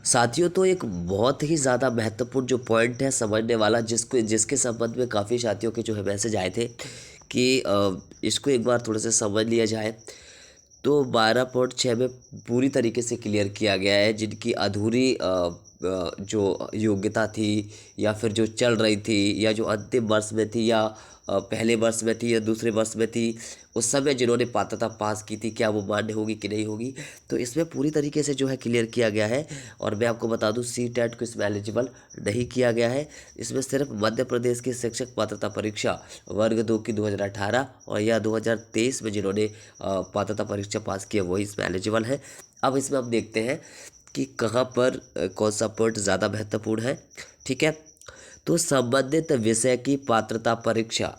साथियों, तो एक बहुत ही ज़्यादा महत्वपूर्ण जो पॉइंट है समझने वाला, जिसके संबंध में काफ़ी साथियों के जो है मैसेज आए थे कि इसको एक बार थोड़ा सा समझ लिया जाए। तो 12.6 में पूरी तरीके से क्लियर किया गया है जिनकी अधूरी जो योग्यता थी या फिर जो चल रही थी या जो अंतिम वर्ष में थी या पहले वर्ष में थी या दूसरे वर्ष में थी, उस समय जिन्होंने पात्रता पास की थी, क्या वो मान्य होगी कि नहीं होगी। तो इसमें पूरी तरीके से जो है क्लियर किया गया है। और मैं आपको बता दूं, CTET को इसमें एलिजिबल नहीं किया गया है। इसमें सिर्फ मध्य प्रदेश की शिक्षक पात्रता परीक्षा वर्ग 2 की 2018 और या 2023 में जिन्होंने पात्रता परीक्षा पास की है वही इसमें एलिजिबल है। अब इसमें हम देखते हैं कि कहाँ पर कौन सा पॉइंट ज़्यादा महत्वपूर्ण है। ठीक है, तो संबंधित विषय की पात्रता परीक्षा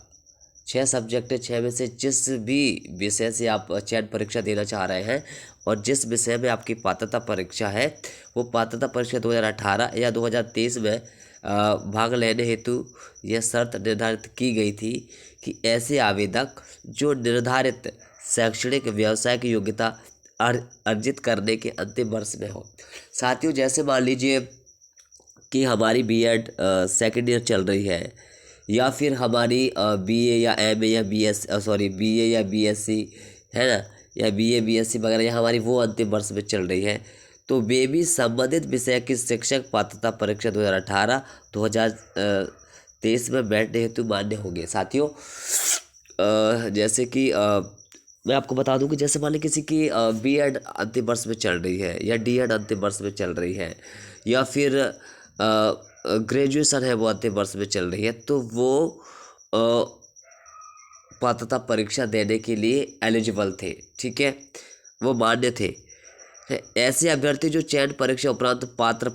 6 सब्जेक्ट है, 6 में से जिस भी विषय से आप चयन परीक्षा देना चाह रहे हैं और जिस विषय में आपकी पात्रता परीक्षा है, वो पात्रता परीक्षा 2018 या 2023 में भाग लेने हेतु यह शर्त निर्धारित की गई थी कि ऐसे आवेदक जो निर्धारित शैक्षणिक व्यावसायिक योग्यता अर्जित करने के अंतिम वर्ष में हो। साथियों, जैसे मान लीजिए कि हमारी बीएड सेकेंड ईयर चल रही है, या फिर हमारी बीए या एमए या बीए या बीएससी है ना, या बीए बीएससी वगैरह, या हमारी वो अंतिम वर्ष में चल रही है, तो वे भी संबंधित विषय की शिक्षक पात्रता परीक्षा 2018-2023 में बैठने हेतु मान्य होंगे। साथियों, जैसे कि मैं आपको बता दूं कि जैसे मान लीजिए किसी की बीएड अंतिम वर्ष में चल रही है या डीएड अंतिम वर्ष में चल रही है या फिर ग्रेजुएशन है वो अंतिम वर्ष में चल रही है, तो वो पात्रता परीक्षा देने के लिए एलिजिबल थे। ठीक है, वो मान्य थे। ऐसे अभ्यर्थी जो चयन परीक्षा उपरांत पात्र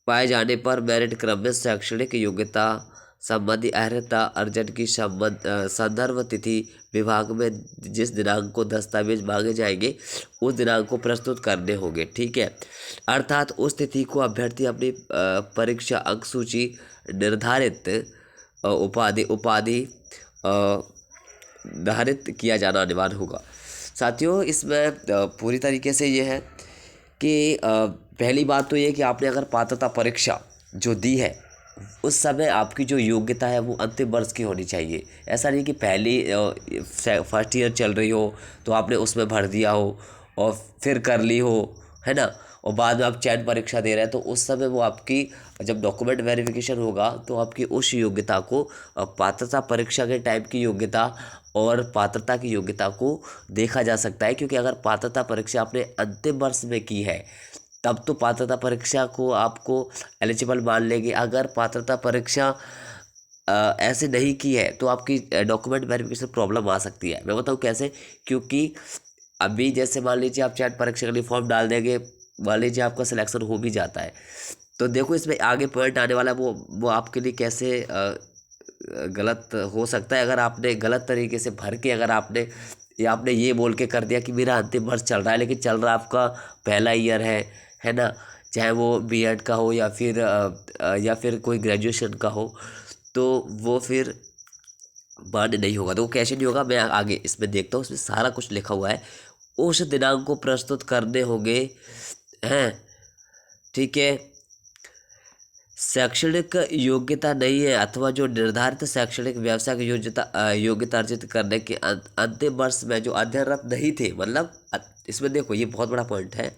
पाए जाने पर मेरिट क्रम में शैक्षणिक योग्यता संबंधी अर्हता अर्जन की संदर्भ तिथि विभाग में जिस दिनांक को दस्तावेज मांगे जाएंगे उस दिनांक को प्रस्तुत करने होंगे। ठीक है, अर्थात उस तिथि को अभ्यर्थी अपनी परीक्षा अंक सूची निर्धारित उपाधि धारित किया जाना अनिवार्य होगा। साथियों, इसमें पूरी तरीके से ये है कि पहली बात तो ये कि आपने अगर पात्रता परीक्षा जो दी है उस समय आपकी जो योग्यता है वो अंतिम वर्ष की होनी चाहिए। ऐसा नहीं कि पहली फर्स्ट ईयर चल रही हो तो आपने उसमें भर दिया हो और फिर कर ली हो, है ना, और बाद में आप चयन परीक्षा दे रहे हैं तो उस समय वो आपकी जब डॉक्यूमेंट वेरिफिकेशन होगा तो आपकी उस योग्यता को पात्रता परीक्षा के टाइप की योग्यता और पात्रता की योग्यता को देखा जा सकता है। क्योंकि अगर पात्रता परीक्षा आपने अंतिम वर्ष में की है तब तो पात्रता परीक्षा को आपको एलिजिबल मान लेंगे। अगर पात्रता परीक्षा ऐसे नहीं की है तो आपकी डॉक्यूमेंट वेरिफिकेशन प्रॉब्लम आ सकती है। मैं बताऊँ कैसे, क्योंकि अभी जैसे मान लीजिए आप चयन परीक्षा के लिए फॉर्म डाल देंगे, मान लीजिए आपका सिलेक्शन हो भी जाता है, तो देखो इसमें आगे पॉइंट आने वाला है वो आपके लिए कैसे गलत हो सकता है। अगर आपने गलत तरीके से भर के अगर आपने ये बोल के कर दिया कि मेरा अंतिम वर्ष चल रहा है, लेकिन चल रहा आपका पहला ईयर है ना, चाहे वो बीएड का हो या फिर कोई ग्रेजुएशन का हो, तो वो फिर मान्य नहीं होगा। तो वो कैसे नहीं होगा, मैं आगे इसमें देखता हूँ, इसमें सारा कुछ लिखा हुआ है। उस दिनांक को प्रस्तुत करने होंगे हैं। ठीक है, शैक्षणिक योग्यता नहीं है अथवा जो निर्धारित शैक्षणिक व्यावसायिक योग्यता अर्जित करने के अंतिम वर्ष में जो अध्ययनरत नहीं थे, मतलब इसमें देखो ये बहुत बड़ा पॉइंट है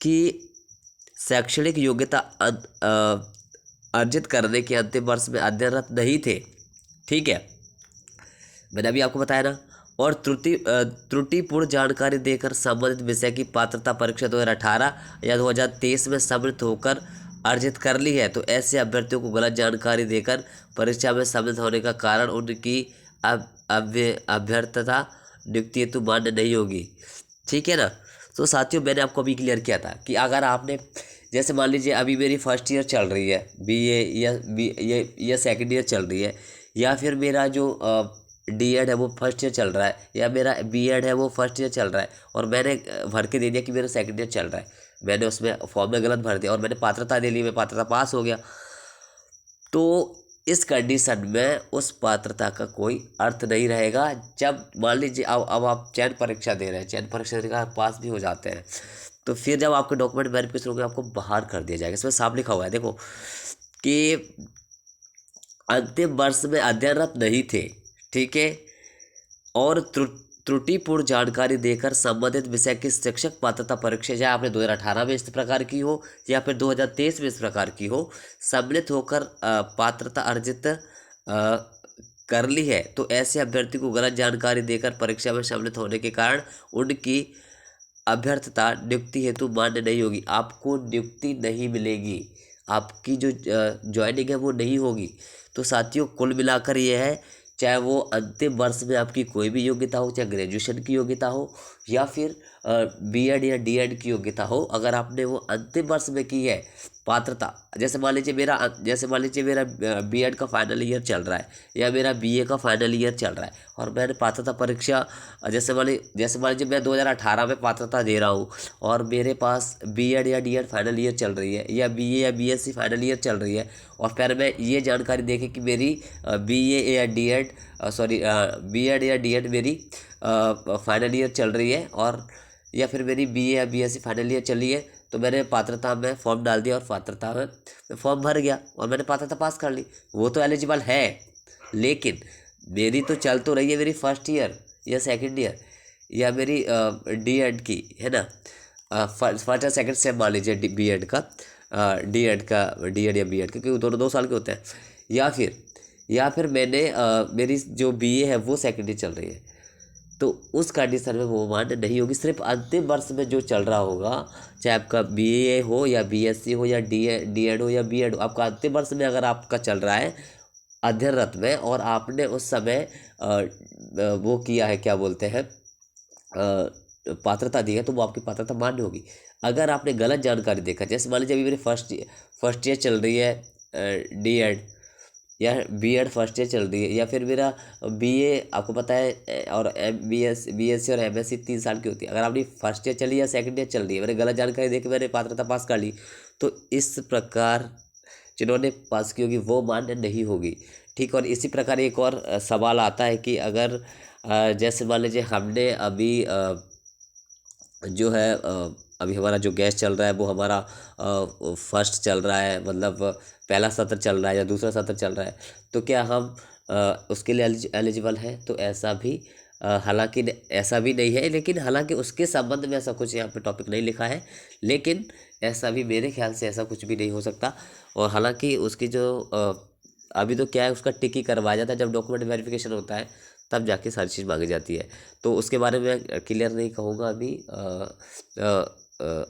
कि शैक्षणिक योग्यता अर्जित करने के अंतिम वर्ष में अध्ययनरत नहीं थे। ठीक है, मैंने अभी आपको बताया ना। और त्रुटिपूर्ण जानकारी देकर संबंधित विषय की पात्रता परीक्षा 2018 या 2023 में सम्मिलित होकर अर्जित कर ली है, तो ऐसे अभ्यर्थियों को गलत जानकारी देकर परीक्षा में सम्मिलित होने का कारण उनकी अभ्यर्थता नियुक्ति हेतु मान्य नहीं होगी। ठीक है ना। तो साथियों, मैंने आपको अभी क्लियर किया था कि अगर आपने जैसे मान लीजिए अभी मेरी फर्स्ट ईयर चल रही है बीए या सेकेंड ईयर चल रही है, या फिर मेरा जो डीएड है वो फर्स्ट ईयर चल रहा है, या मेरा बीएड है वो फर्स्ट ईयर चल रहा है, और मैंने भर के दे दिया कि मेरा सेकेंड ईयर चल रहा है, मैंने उसमें फॉर्म में गलत भर दिया और मैंने पात्रता दे ली, मैं पात्रता पास हो गया, तो इस कंडीशन में उस पात्रता का कोई अर्थ नहीं रहेगा। जब मान लीजिए अब आप चयन परीक्षा दे रहे हैं, चयन परीक्षा देकर पास भी हो जाते हैं, तो फिर जब आपके डॉक्यूमेंट वेरिफिकेशन होंगे आपको बाहर कर दिया जाएगा। इसमें साफ लिखा हुआ है देखो कि अंतिम वर्ष में अध्ययनरत नहीं थे, ठीक है, और त्रुटिपूर्ण जानकारी देकर संबंधित विषय की शिक्षक पात्रता परीक्षा, चाहे आपने 2018 में इस प्रकार की हो या फिर 2023 में इस प्रकार की हो, सम्मिलित होकर पात्रता अर्जित कर ली है, तो ऐसे अभ्यर्थी को गलत जानकारी देकर परीक्षा में सम्मिलित होने के कारण उनकी अभ्यर्थता नियुक्ति हेतु मान्य नहीं होगी। आपको नियुक्ति नहीं मिलेगी, आपकी जो ज्वाइनिंग है वो नहीं होगी। तो साथियों कुल मिलाकर ये है, चाहे वो अंतिम वर्ष में आपकी कोई भी योग्यता हो, चाहे ग्रेजुएशन की योग्यता हो या फिर बीएड या डीएड की योग्यता हो, अगर आपने वो अंतिम वर्ष में की है पात्रता, जैसे मान लीजिए मेरा बीएड का फाइनल ईयर चल रहा है या मेरा बीए का फाइनल ईयर चल रहा है और मैंने पात्रता परीक्षा, जैसे मान लीजिए मैं 2018 में पात्रता दे रहा हूँ और मेरे पास बीएड या डीएड फाइनल ईयर चल रही है या बीए या बीएससी फाइनल ईयर चल रही है, और फिर मैं ये जानकारी देखे कि मेरी बीएड या डीएड मेरी फाइनल ईयर चल रही है और या फिर मेरी बीए या बीएससी फाइनल ईयर चली है, तो मैंने पात्रता में फॉर्म डाल दिया और पात्रता में फॉर्म भर गया और मैंने पात्रता पास कर ली, वो तो एलिजिबल है। लेकिन मेरी तो चल तो रही है मेरी फर्स्ट ईयर या सेकंड ईयर या मेरी डीएड की, है ना, फर्स्ट या सेकंड सेम मान लीजिए बीएड का, डीएड या बीएड का, क्योंकि दोनों 2 साल के होते हैं, या फिर मैंने मेरी जो बीए है वो सेकंड ईयर चल रही है, तो उस कंडीशन में वो मान्य नहीं होगी। सिर्फ अंतिम वर्ष में जो चल रहा होगा, चाहे आपका बीए हो या बीएससी हो या डीएड हो या बीएड हो, आपका अंतिम वर्ष में अगर आपका चल रहा है अध्ययनरत में और आपने उस समय वो किया है, क्या बोलते हैं, पात्रता दी है, तो वो आपकी पात्रता मान्य होगी। अगर आपने गलत जानकारी देखा, जैसे मान लीजिए अभी मेरी फर्स्ट ईयर चल रही है डीएड या बीएड फर्स्ट ईयर चल रही है, या फिर मेरा बीए आपको पता है और बीएससी और एमएससी 3 साल की होती है, अगर आपकी फर्स्ट ईयर चली या सेकंड ईयर चल रही है, मैंने गलत जानकारी देकर मैंने पात्रता पास कर ली, तो इस प्रकार जिन्होंने पास की होगी वो मान्य नहीं होगी, ठीक। और इसी प्रकार एक और सवाल आता है कि अगर जैसे मान लीजिए हमने अभी जो है अभी हमारा जो गैस चल रहा है वो हमारा फर्स्ट चल रहा है, मतलब पहला सत्र चल रहा है या दूसरा सत्र चल रहा है, तो क्या हम उसके लिए एलिजिबल है? तो ऐसा भी हालांकि ऐसा भी नहीं है, लेकिन हालांकि उसके संबंध में ऐसा कुछ यहाँ पे टॉपिक नहीं लिखा है, लेकिन ऐसा भी मेरे ख्याल से ऐसा कुछ भी नहीं हो सकता। और हालांकि उसकी जो अभी तो क्या है, उसका टिक ही करवाया जाता है, जब डॉक्यूमेंट वेरिफिकेशन होता है तब जाके सारी चीज़ मांगी जाती है, तो उसके बारे में क्लियर नहीं कहूँगा अभी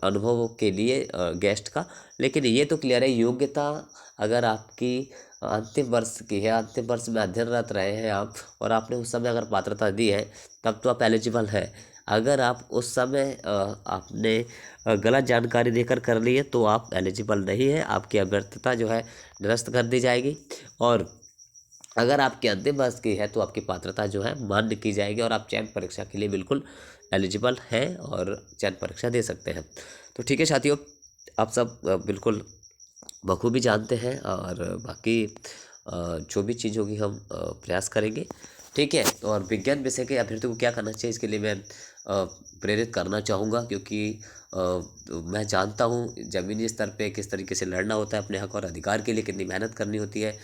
अनुभव के लिए गेस्ट का। लेकिन ये तो क्लियर है, योग्यता अगर आपकी अंतिम वर्ष की है, अंतिम वर्ष में अध्ययनरत रहे हैं आप और आपने उस समय अगर पात्रता दी है तब तो आप एलिजिबल है। अगर आप उस समय आपने गलत जानकारी देकर कर ली है तो आप एलिजिबल नहीं है, आपकी अभ्यर्थता जो है निरस्त कर दी जाएगी। और अगर आपके अंतिम वर्ष की है तो आपकी पात्रता जो है मान्य की जाएगी और आप चयन परीक्षा के लिए बिल्कुल एलिजिबल हैं और चयन परीक्षा दे सकते हैं। तो ठीक है साथियों, आप सब बिल्कुल बखूबी जानते हैं और बाकी जो भी चीज़ होगी हम प्रयास करेंगे, ठीक है। और विज्ञान विषय के अभ्यर्थी को क्या करना चाहिए इसके लिए मैं प्रेरित करना चाहूँगा, क्योंकि मैं जानता हूँ ज़मीनी स्तर पे किस तरीके से लड़ना होता है अपने हक और अधिकार के लिए, कितनी मेहनत करनी होती है,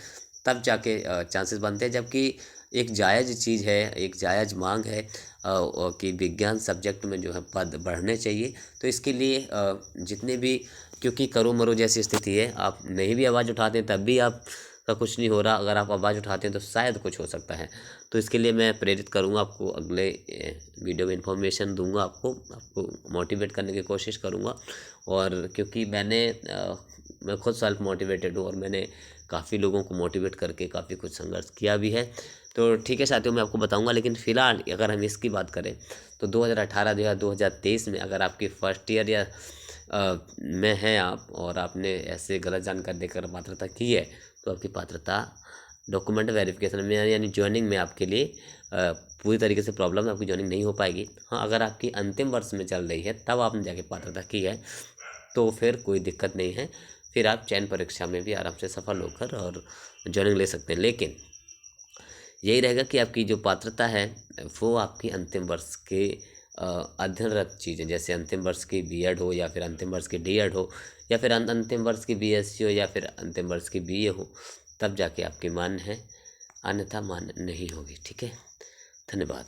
तब जाके चांसेस बनते हैं। जबकि एक जायज़ चीज़ है, एक जायज़ मांग है कि विज्ञान सब्जेक्ट में जो है पद बढ़ने चाहिए। तो इसके लिए जितने भी, क्योंकि करो मरो जैसी स्थिति है, आप नहीं भी आवाज़ उठाते हैं तब भी आपका कुछ नहीं हो रहा, अगर आप आवाज़ उठाते हैं तो शायद कुछ हो सकता है। तो इसके लिए मैं प्रेरित करूँगा आपको, अगले वीडियो में इन्फॉर्मेशन दूंगा आपको मोटिवेट करने की कोशिश करूँगा। और क्योंकि मैं खुद सेल्फ मोटिवेटेड हूँ और मैंने काफ़ी लोगों को मोटिवेट करके काफ़ी कुछ संघर्ष किया भी है। तो ठीक है साथियों, मैं आपको बताऊंगा। लेकिन फ़िलहाल अगर हम इसकी बात करें तो 2018 या 2023 में अगर आपकी फर्स्ट ईयर या में हैं आप और आपने ऐसे गलत जानकारी देकर पात्रता की है, तो आपकी पात्रता डॉक्यूमेंट वेरिफिकेशन में यानी ज्वाइनिंग में आपके लिए पूरी तरीके से प्रॉब्लम है, आपकी ज्वाइनिंग नहीं हो पाएगी। हाँ, अगर आपकी अंतिम वर्ष में चल रही है तब आपने जाके पात्रता की है तो फिर कोई दिक्कत नहीं है, फिर आप चयन परीक्षा में भी आराम से सफल होकर और ज्वाइनिंग ले सकते हैं। लेकिन यही रहेगा कि आपकी जो पात्रता है वो आपकी अंतिम वर्ष के अध्ययनरत चीज़ें, जैसे अंतिम वर्ष की बीएड हो या फिर अंतिम वर्ष की डीएड हो या फिर अंतिम वर्ष की बीएससी हो या फिर अंतिम वर्ष की बीए हो, तब जाके आपकी मान्य है, अन्यथा मान्य नहीं होगी। ठीक है, धन्यवाद।